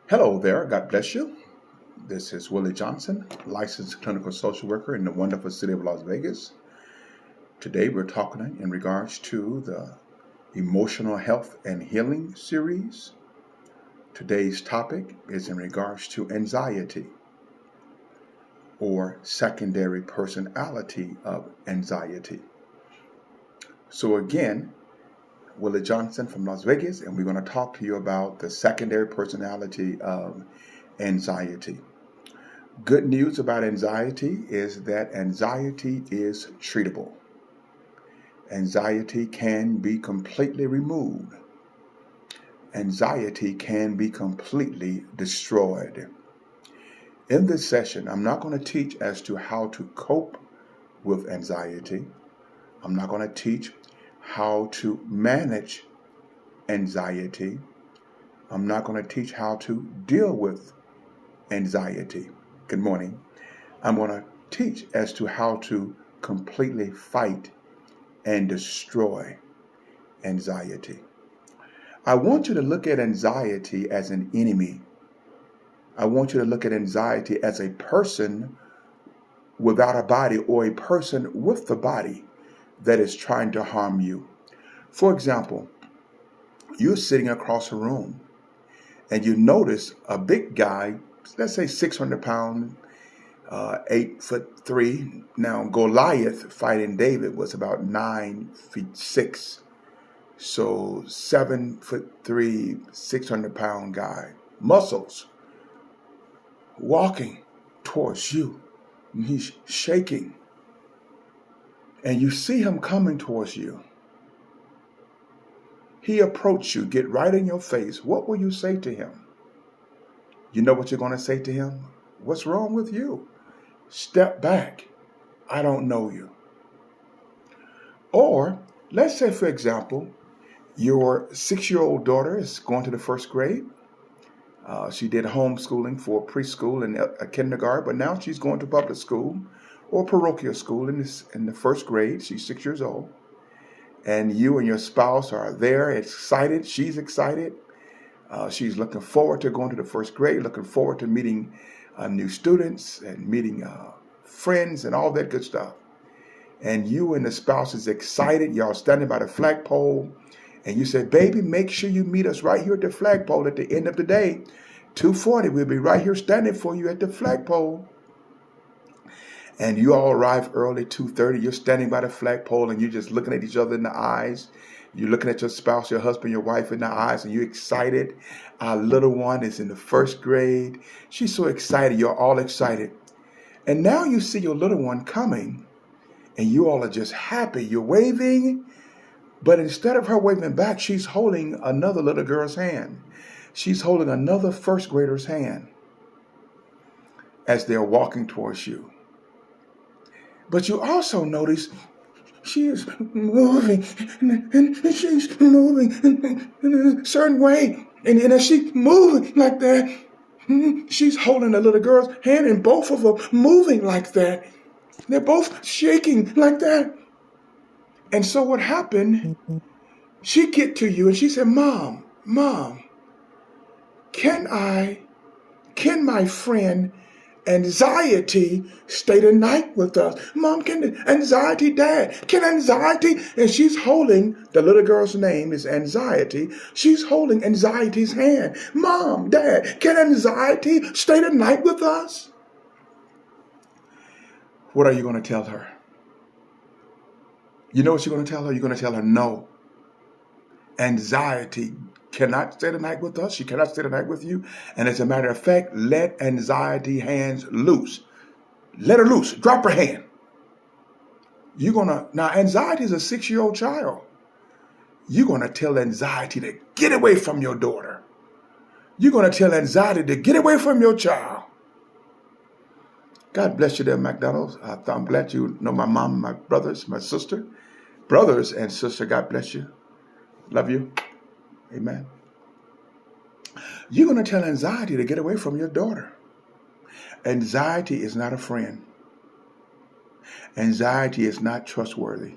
Hello there, God bless you. This is Willie Johnson, licensed clinical social worker in the wonderful city of Las Vegas. Today we're talking in regards to the emotional health and healing series. Today's topic is in regards to anxiety or secondary personality of anxiety. So again, Willie Johnson from Las Vegas, and we're going to talk to you about the secondary personality of anxiety. Good news about anxiety is that anxiety is treatable. Anxiety can be completely removed. Anxiety can be completely destroyed. In this session, I'm not going to teach as to how to cope with anxiety. I'm not going to teach how to manage anxiety. I'm not going to teach how to deal with anxiety. Good morning. I'm going to teach as to how to completely fight and destroy anxiety. I want you to look at anxiety as an enemy. I want you to look at anxiety as a person without a body or a person with the body that is trying to harm you. For example, you're sitting across a room and you notice a big guy, let's say 600 pounds, 8'3". Now Goliath fighting David was about 9'6". So 7'3", 600-pound guy, muscles, walking towards you. And he's shaking. And you see him coming towards you. He approached you, get right in your face. What will you say to him? You know what you're going to say to him? What's wrong with you? Step back. I don't know you. Or let's say, for example, your 6-year-old daughter is going to the first grade. She did homeschooling for preschool and a kindergarten, but now she's going to public school or parochial school in the first grade. She's 6 years old. And you and your spouse are there, excited. She's excited. She's looking forward to going to the first grade, looking forward to meeting new students and meeting friends and all that good stuff. And you and the spouse is excited. Y'all standing by the flagpole. And you said, baby, make sure you meet us right here at the flagpole at the end of the day. 2:40, we'll be right here standing for you at the flagpole. And you all arrive early, 2:30. You're standing by the flagpole and you're just looking at each other in the eyes. You're looking at your spouse, your husband, your wife in the eyes, and you're excited. Our little one is in the first grade. She's so excited. You're all excited. And now you see your little one coming, and you all are just happy. You're waving, but instead of her waving back, she's holding another little girl's hand. She's holding another first grader's hand as they're walking towards you. But you also notice she is moving, and she's moving in a certain way. And as she's moving like that, she's holding the little girl's hand, and both of them moving like that. They're both shaking like that. And so what happened, she get to you and she said, Mom, can my friend Anxiety stay the night with us? Mom, can Anxiety, Dad, can Anxiety? And she's holding, the little girl's name is Anxiety. She's holding Anxiety's hand. Mom, Dad, can Anxiety stay the night with us? What are you going to tell her? You know what you're going to tell her? You're going to tell her, no. Anxiety cannot stay the night with us. She cannot stay the night with you. And as a matter of fact, let Anxiety hands loose. Let her loose. Drop her hand. Now Anxiety is a 6-year-old child. You're going to tell Anxiety to get away from your daughter. You're going to tell Anxiety to get away from your child. God bless you there, McDonald's. I'm glad you know my mom, my brothers, my sister. Brothers and sister, God bless you. Love you. Amen. You're going to tell Anxiety to get away from your daughter. Anxiety is not a friend. Anxiety is not trustworthy.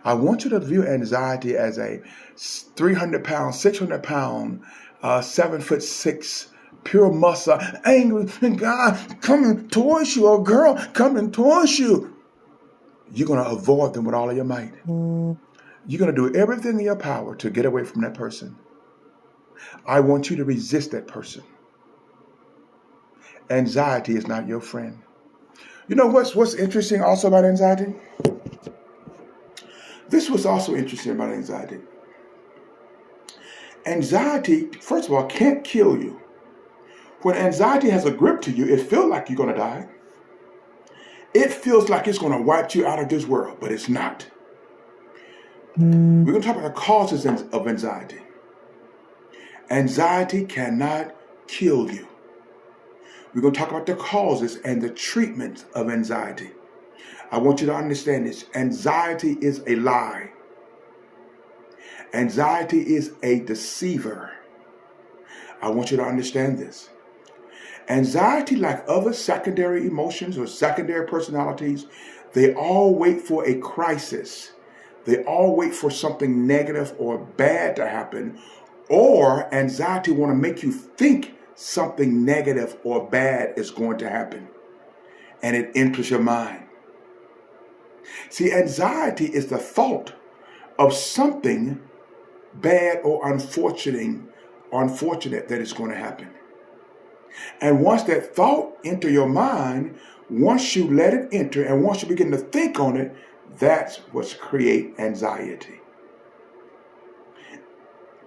I want you to view Anxiety as a 300-pound, 600-pound 7'6", pure muscle, angry, and guy coming towards you, or girl coming towards you, you're going to avoid them with all of your might. You're going to do everything in your power to get away from that person. I want you to resist that person. Anxiety is not your friend. You know what's interesting also about anxiety? This was also interesting about anxiety. Anxiety, first of all, can't kill you. When anxiety has a grip to you, it feels like you're going to die. It feels like it's going to wipe you out of this world, but it's not. We're going to talk about the causes of anxiety. Anxiety cannot kill you. We're going to talk about the causes and the treatment of anxiety. I want you to understand this. Anxiety is a lie. Anxiety is a deceiver. I want you to understand this. Anxiety, like other secondary emotions or secondary personalities, they all wait for a crisis. They all wait for something negative or bad to happen, or anxiety want to make you think something negative or bad is going to happen, and it enters your mind. See, anxiety is the thought of something bad or unfortunate that is going to happen. And once that thought enter your mind, once you let it enter and once you begin to think on it, that's what creates anxiety.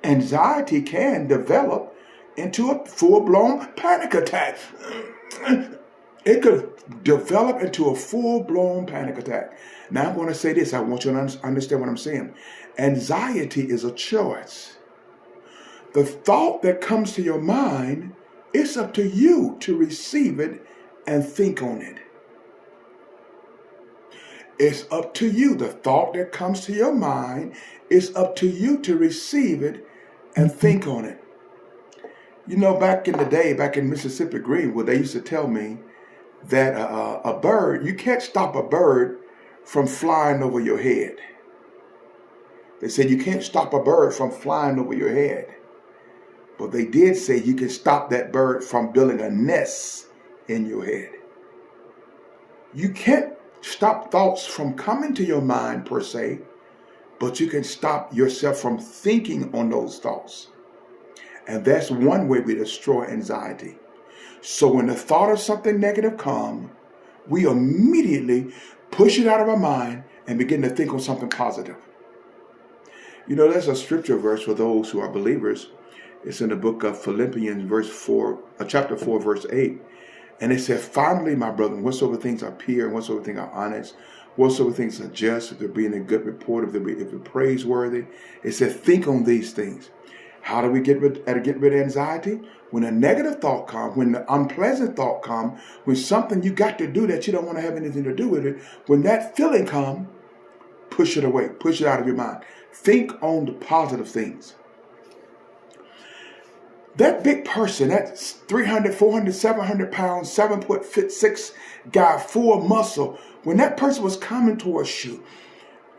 Anxiety can develop into a full-blown panic attack. It could develop into a full-blown panic attack. Now I'm going to say this. I want you to understand what I'm saying. Anxiety is a choice. The thought that comes to your mind, it's up to you to receive it and think on it. It's up to you. The thought that comes to your mind, it's up to you to receive it and think on it. You know, back in the day, back in Mississippi Greenwood, they used to tell me that a bird, you can't stop a bird from flying over your head. They said you can't stop a bird from flying over your head. But they did say you can stop that bird from building a nest in your head. You can't stop thoughts from coming to your mind per se, but you can stop yourself from thinking on those thoughts. And that's one way we destroy anxiety. So when the thought of something negative comes, we immediately push it out of our mind and begin to think on something positive. You know, there's a scripture verse for those who are believers. It's in the book of Philippians, chapter 4, verse 8. And it says, finally, my brethren, whatsoever things are pure, and whatsoever things are honest, whatsoever things are just, if there be in a good report, if they're praiseworthy, it says, think on these things. How do we get rid of anxiety? When a negative thought comes, when the unpleasant thought comes, when something you got to do that you don't want to have anything to do with it, when that feeling comes, push it away, push it out of your mind. Think on the positive things. That big person, that 300, 400, 700 pounds, 7'6" guy, full of muscle, when that person was coming towards you,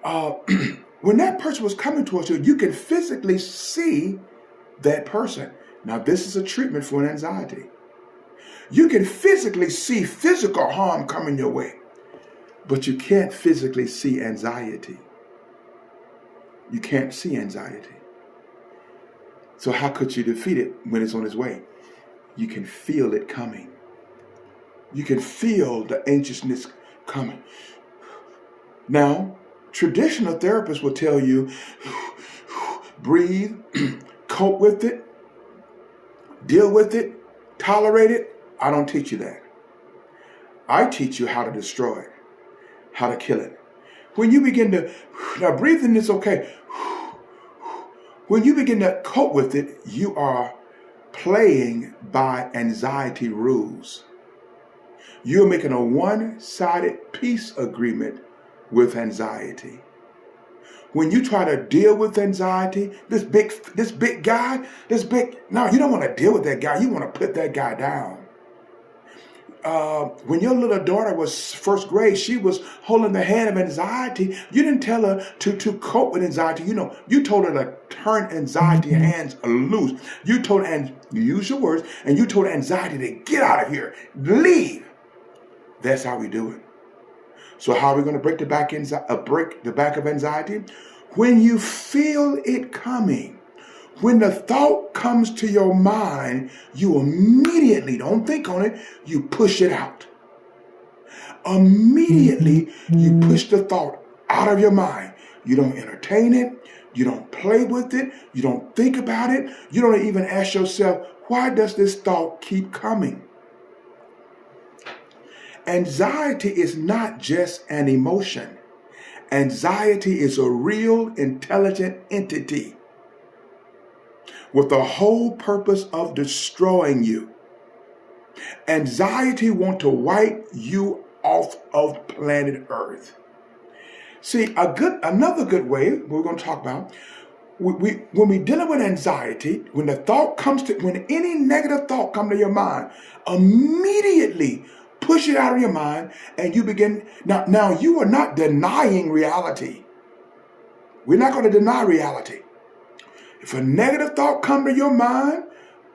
you can physically see that person. Now, this is a treatment for an anxiety. You can physically see physical harm coming your way, but you can't physically see anxiety. You can't see anxiety. So how could you defeat it when it's on its way? You can feel it coming. You can feel the anxiousness coming. Now, traditional therapists will tell you, breathe, cope with it, deal with it, tolerate it. I don't teach you that. I teach you how to destroy it, how to kill it. When you begin to, now breathing is okay. When you begin to cope with it, you are playing by anxiety rules. You're making a one-sided peace agreement with anxiety. When you try to deal with anxiety, no, you don't want to deal with that guy. You want to put that guy down. when your little daughter was first grade, she was holding the hand of anxiety. You didn't tell her to cope with anxiety. You told her to turn anxiety hands loose. You told her, and you use your words, and you told anxiety to get out of here, leave. That's how we do it. So how are we going to break the back of anxiety? When you feel it coming, when the thought comes to your mind, you immediately, don't think on it, you push it out. Immediately, you push the thought out of your mind. You don't entertain it. You don't play with it. You don't think about it. You don't even ask yourself, why does this thought keep coming? Anxiety is not just an emotion. Anxiety is a real, intelligent entity with the whole purpose of destroying you. Anxiety wants to wipe you off of planet Earth. See, another good way we're going to talk about, when we're dealing with anxiety, when any negative thought comes to your mind, immediately push it out of your mind, and you begin. Now you are not denying reality. We're not going to deny reality. If a negative thought comes to your mind,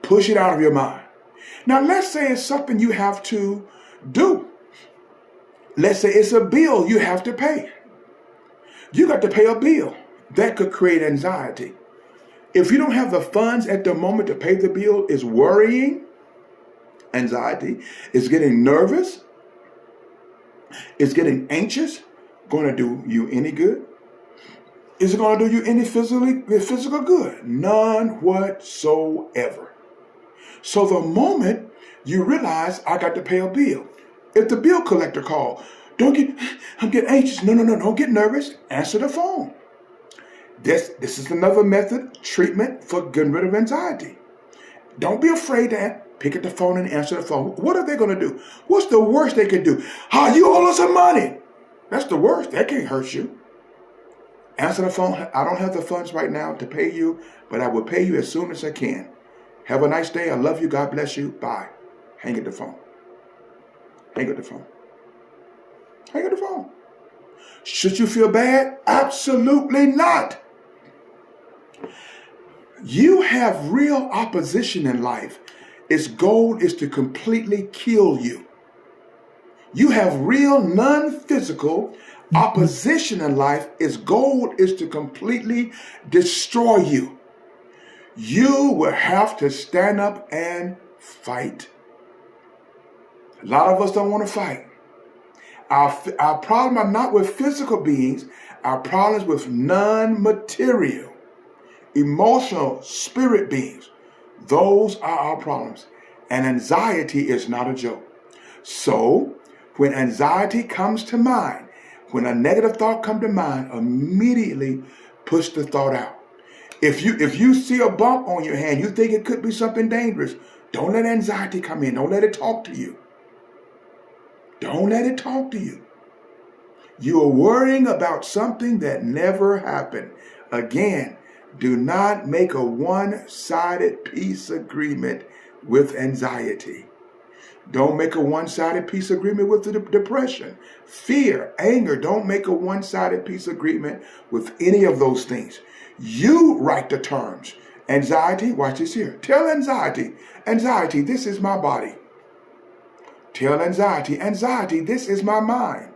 push it out of your mind. Now let's say it's something you have to do. Let's say it's a bill you have to pay. You got to pay a bill. That could create anxiety. If you don't have the funds at the moment to pay the bill, it's worrying. Anxiety is getting nervous. It's getting anxious. Going to do you any good? Is it going to do you any physical good? None whatsoever. So the moment you realize I got to pay a bill, if the bill collector calls, I'm getting anxious. No, don't get nervous. Answer the phone. This is another treatment for getting rid of anxiety. Don't be afraid to pick up the phone and answer the phone. What are they going to do? What's the worst they can do? You owe us some money. That's the worst. That can't hurt you. Answer the phone. I don't have the funds right now to pay you, but I will pay you as soon as I can. Have a nice day. I love you. God bless you. Bye. Hang up the phone. Hang up the phone. Hang up the phone. Should you feel bad? Absolutely not. You have real opposition in life. Its goal is to completely kill you. You have real non-physical opposition in life. Its goal is to completely destroy you. You will have to stand up and fight. A lot of us don't want to fight. Our problem are not with physical beings. Our problem is with non-material, emotional, spirit beings. Those are our problems. And anxiety is not a joke. So, when anxiety comes to mind, when a negative thought comes to mind, immediately push the thought out. If you see a bump on your hand, you think it could be something dangerous, don't let anxiety come in. Don't let it talk to you. Don't let it talk to you. You are worrying about something that never happened. Again, do not make a one-sided peace agreement with anxiety. Don't make a one-sided peace agreement with the depression, fear, anger. Don't make a one-sided peace agreement with any of those things. You write the terms. Anxiety, watch this here. Tell anxiety, this is my body. Tell anxiety, this is my mind.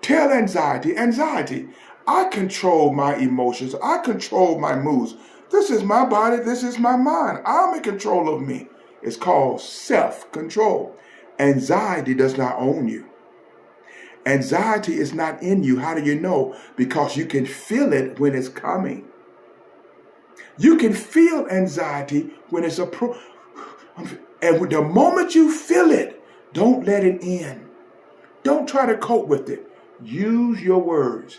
Tell anxiety, I control my emotions. I control my moods. This is my body. This is my mind. I'm in control of me. It's called self-control. Anxiety does not own you. Anxiety is not in you. How do you know? Because you can feel it when it's coming. You can feel anxiety when it's and the moment you feel it, don't let it in. Don't try to cope with it. Use your words.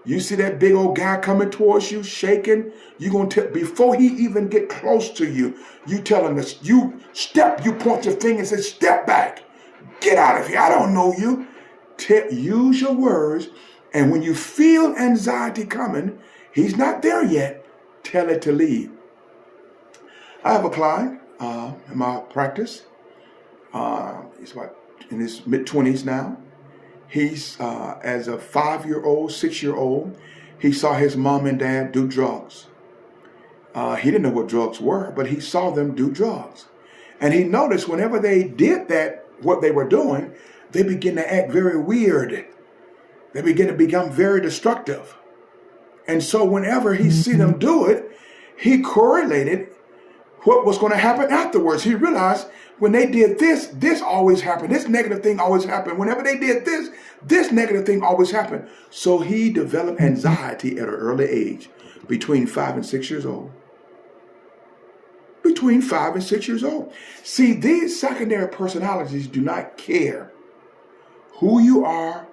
You see that big old guy coming towards you, shaking, you're going to before he even get close to you, you tell him this, you point your finger and say, step back. Get out of here. I don't know you. Use your words. And when you feel anxiety coming, he's not there yet, tell it to leave. I have a client in my practice. He's about in his mid-20s now. He's, as a 5-year-old, 6-year-old, he saw his mom and dad do drugs. He didn't know what drugs were, but he saw them do drugs. And he noticed whenever they did that, what they were doing, they began to act very weird. They began to become very destructive. And so whenever he see them do it, he correlated what was going to happen afterwards. He realized when they did this, this always happened. This negative thing always happened. Whenever they did this, this negative thing always happened. So he developed anxiety at an early age, between 5 and 6 years old. Between 5 and 6 years old. See, these secondary personalities do not care who you are,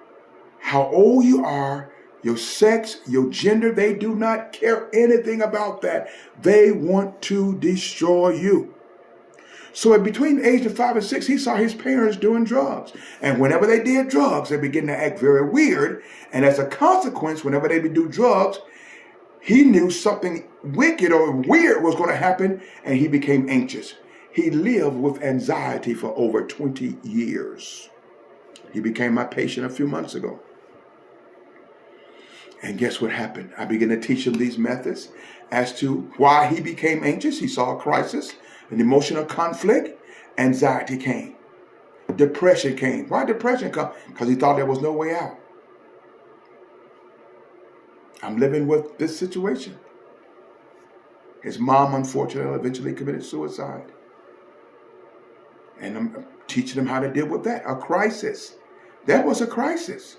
how old you are, your sex, your gender. They do not care anything about that. They want to destroy you. So between the age of 5 and 6, he saw his parents doing drugs. And whenever they did drugs, they began to act very weird. And as a consequence, whenever they would do drugs, he knew something wicked or weird was going to happen, and he became anxious. He lived with anxiety for over 20 years. He became my patient a few months ago. And guess what happened? I began to teach him these methods as to why he became anxious. He saw a crisis, an emotional conflict. Anxiety came. Depression came. Why depression come? Because he thought there was no way out. I'm living with this situation. His mom, unfortunately, eventually committed suicide. And I'm teaching him how to deal with that. A crisis. That was a crisis.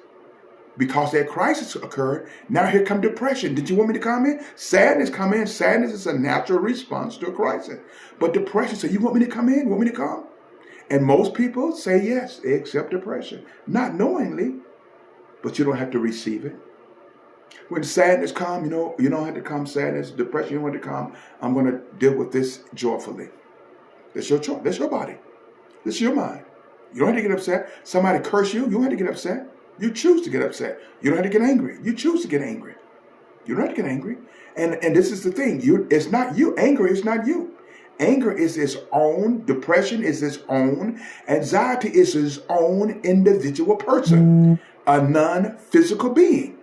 Because that crisis occurred, now here come depression. Did you want me to come in? Sadness come in. Sadness is a natural response to a crisis. But depression, so you want me to come in? Want me to come? And most people say yes, they accept depression. Not knowingly, but you don't have to receive it. When sadness comes, you don't have to come. Sadness, depression, you don't have to come. I'm going to deal with this joyfully. That's your choice. That's your body. That's your mind. You don't have to get upset. Somebody curse you, you don't have to get upset. You choose to get upset. You don't have to get angry. You choose to get angry. You don't have to get angry. And this is the thing. It's not you. Anger is not you. Anger is its own. Depression is its own. Anxiety is its own individual person. A non-physical being.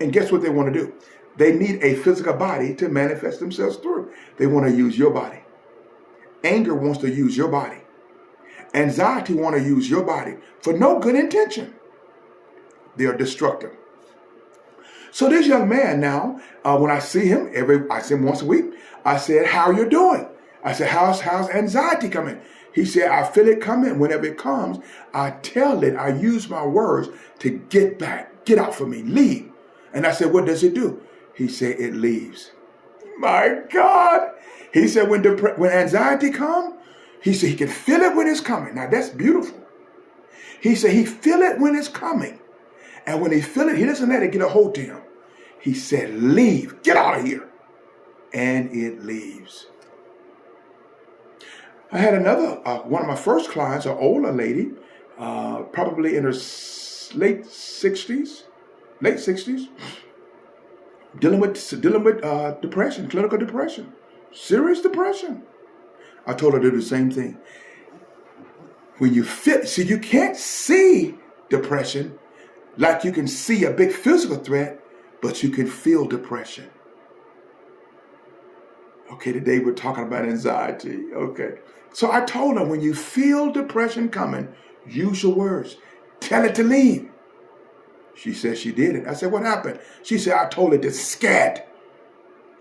And guess what they want to do? They need a physical body to manifest themselves through. They want to use your body. Anger wants to use your body. Anxiety wants to use your body for no good intention. They are destructive. So this young man now, when I see him, I see him once a week. I said, "How you doing?" I said, "How's anxiety coming?" He said, "I feel it coming. Whenever it comes, I tell it. I use my words to get back, get out from me, leave." And I said, "What does it do?" He said, "It leaves." My God! He said, when anxiety comes, he said he can feel it when it's coming. Now that's beautiful. He said he feel it when it's coming. And when he feel it, he doesn't let it get a hold to him. He said, "Leave, get out of here." And it leaves. I had another, one of my first clients, an older lady, probably in her late 60s, dealing with depression, clinical depression, serious depression. I told her to do the same thing. When you feel, see, you can't see depression like you can see a big physical threat, but you can feel depression. Okay, today we're talking about anxiety. Okay. So I told her, when you feel depression coming, use your words. Tell it to leave. She said she did it. I said, "What happened?" She said, "I told it to scat."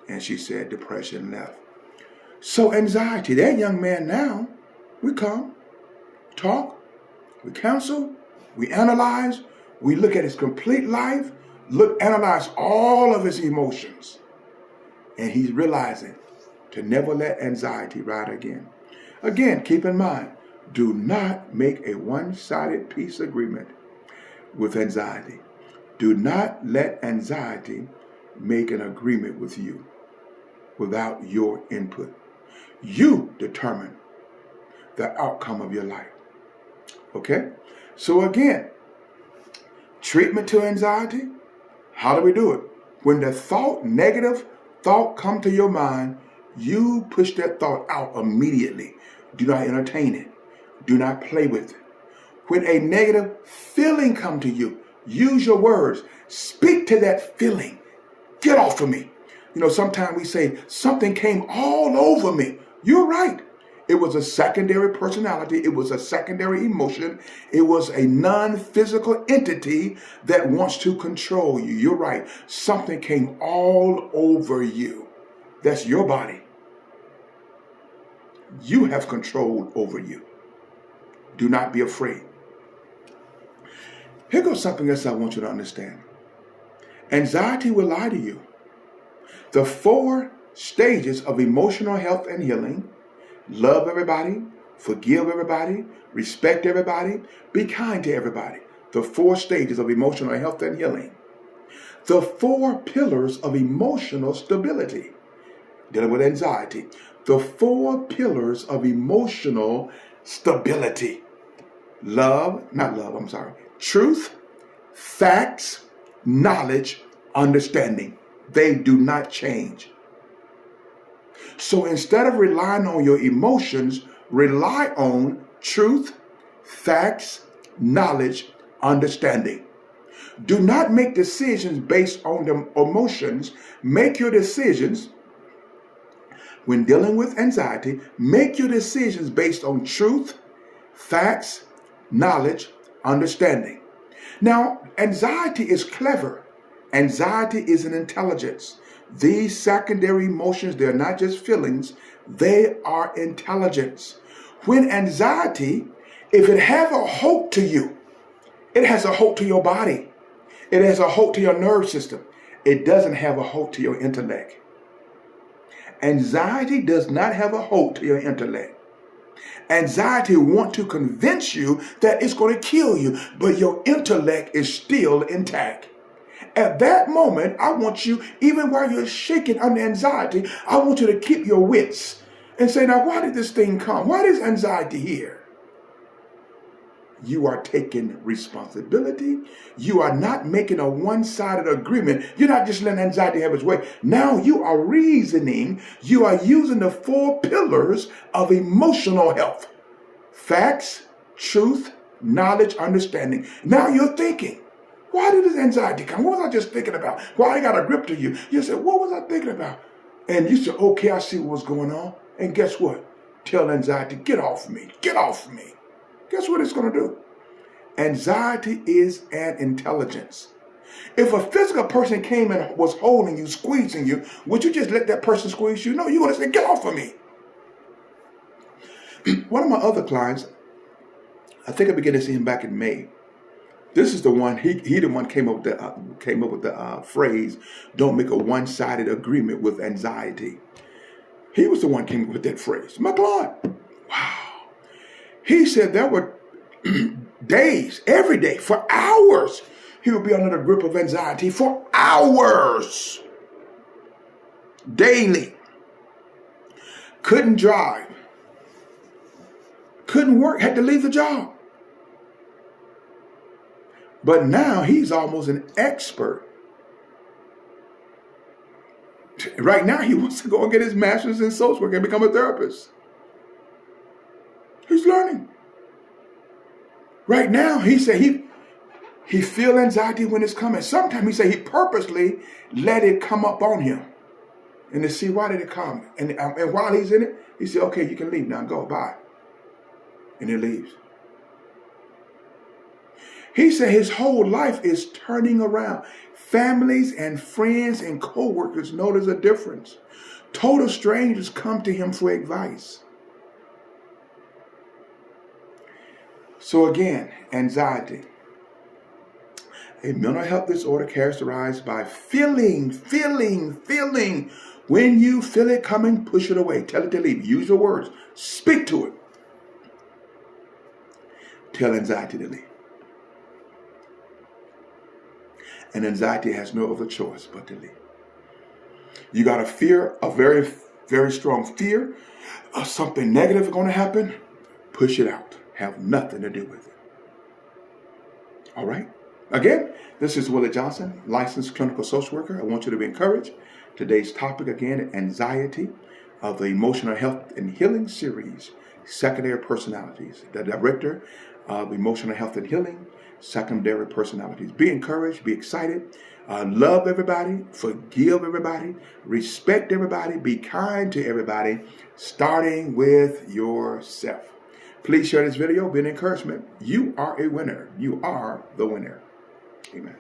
And she said depression left. So anxiety, that young man now, we come, talk, we counsel, we analyze, we look at his complete life, analyze all of his emotions. And he's realizing to never let anxiety ride again. Again, keep in mind, do not make a one-sided peace agreement with anxiety. Do not let anxiety make an agreement with you without your input. You determine the outcome of your life. Okay? So again, treatment to anxiety, how do we do it? When the negative thought come to your mind, you push that thought out immediately. Do not entertain it. Do not play with it. When a negative feeling comes to you, use your words. Speak to that feeling. Get off of me. Sometimes we say, something came all over me. You're right. It was a secondary personality. It was a secondary emotion. It was a non-physical entity that wants to control you. You're right. Something came all over you. That's your body. You have control over you. Do not be afraid. Here goes something else I want you to understand. Anxiety will lie to you. The 4 stages of emotional health and healing: love everybody, forgive everybody, respect everybody, be kind to everybody. The 4 stages of emotional health and healing. The 4 pillars of emotional stability. Dealing with anxiety. The 4 pillars of emotional stability. Truth, facts, knowledge, understanding. They do not change. So instead of relying on your emotions, rely on truth, facts, knowledge, understanding. Do not make decisions based on the emotions. Make your decisions when dealing with anxiety. Make your decisions based on truth, facts, knowledge, understanding. Now, anxiety is clever. Anxiety is an intelligence. These secondary emotions, they're not just feelings, they are intelligence. When anxiety, if it has a hold to you, it has a hold to your body. It has a hold to your nerve system. It doesn't have a hold to your intellect. Anxiety does not have a hold to your intellect. Anxiety wants to convince you that it's going to kill you, but your intellect is still intact. At that moment, I want you, even while you're shaking under anxiety, I want you to keep your wits and say, now, why did this thing come? Why is anxiety here? You are taking responsibility. You are not making a one-sided agreement. You're not just letting anxiety have its way. Now you are reasoning. You are using the 4 pillars of emotional health: facts, truth, knowledge, understanding. Now you're thinking, why did this anxiety come? What was I just thinking about? Why I got a grip to you? You said, what was I thinking about? And you said, okay, I see what's going on. And guess what? Tell anxiety, get off me. Get off me. Guess what it's going to do? Anxiety is an intelligence. If a physical person came and was holding you, squeezing you, would you just let that person squeeze you? No, you're going to say, get off of me. One of my other clients, I think I began to see him back in May. This is the one, he the one came up with the phrase, don't make a one-sided agreement with anxiety. He was the one came up with that phrase. My client. Wow. He said there were days, every day, for hours, he would be under the grip of anxiety for hours. Daily. Couldn't drive. Couldn't work, had to leave the job. But now he's almost an expert. Right now he wants to go and get his master's in social work and become a therapist. He's learning. Right now he said he feel anxiety when it's coming. Sometimes he said he purposely let it come up on him. And to see why did it come. And while he's in it, he said, okay, you can leave now. Go, bye. And he leaves. He said his whole life is turning around. Families and friends and co-workers notice a difference. Total strangers come to him for advice. So again, anxiety. A mental health disorder characterized by feeling. When you feel it coming, push it away. Tell it to leave. Use your words. Speak to it. Tell anxiety to leave. And anxiety has no other choice but to leave. You got a very, very strong fear of something negative going to happen. Push it out. Have nothing to do with it. All right? Again, this is Willie Johnson, licensed clinical social worker. I want you to be encouraged. Today's topic, again, anxiety of the Emotional Health and Healing series. secondary personalities. The director of emotional health and healing, secondary personalities. Be encouraged, be excited, love everybody, forgive everybody, respect everybody, be kind to everybody, starting with yourself. Please share this video, be an encouragement. You are a winner. You are the winner. Amen.